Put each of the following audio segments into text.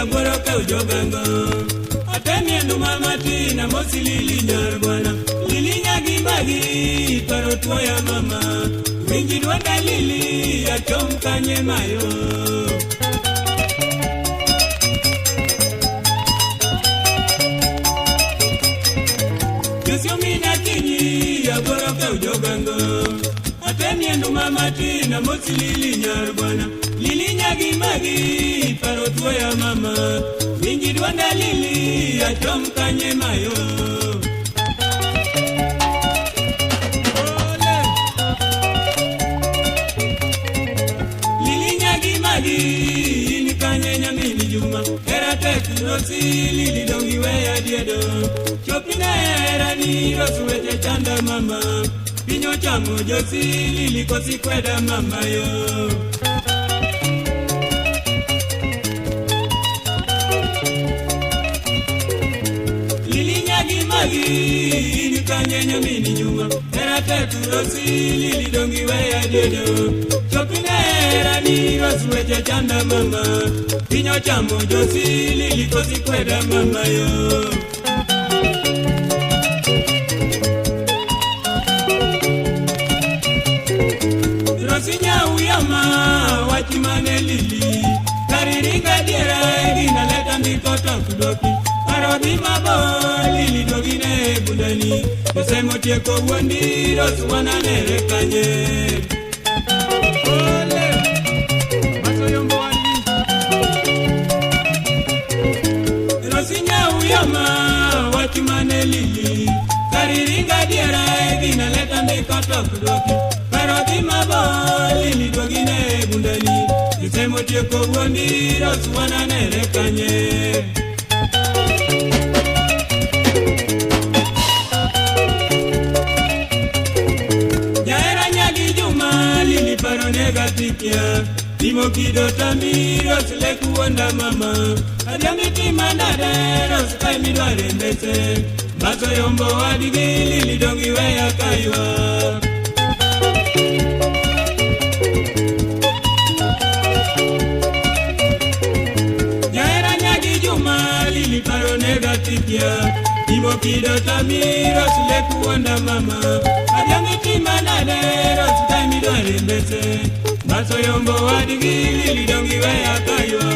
aboro ka ujogango atemi enu mama tina mosi lili nyar bwana lili nyagi bagi paro tuoya mama winji dwanda lili ya chom kanye mayo Yosio mina kinyi aboro ka ujogango atemi enu mama tina mosi lili nyar bwana lili nyagi bagi paro tuoya mama winji dwanda lili ya chom kanye mayo Lili nyagi magi ni kanye nyamini juma era teknosi lili dongi weya diedo chopina era ni rosuwete chanda mama pinyo chamo josi lili kosi kweda mama yo Magi ni kanye nyamini nyuma era tetu rosi lili dongi weya diedo chopina era ni rosuwete chanda mama pinyo chamo josi lili kosi kweda mama yo rosi nyawiyama wachimane lili kariringa diera egina leta ndikoto kudoki Arodi mabo lili dogine budani Yosemo tieko wondi rosuwana nere kanye Ole Maso yombo wani Rosinya uyama wachimane lili Kariringa diera egina leta ndikoto kudoki Arodi mabo lili dogine budani Yosemo tieko wondi rosuwana nere kanye Negatikia Timo kido tamiro sile kuonda mama Adiamiti mandadero sukai midware mbese Maso yombo wadigili lidongi weya kaiwa Nyaera nyagi juma lili paro negatikia Timo kido tamiro sile kuonda mama Adiamiti mandadero sukai midware mbese Maso yombo wadigili lidongi weya kaiwa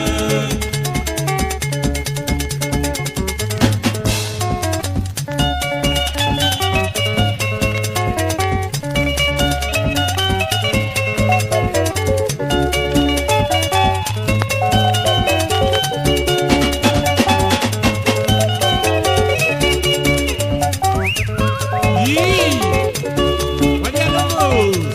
Yee! What do you know?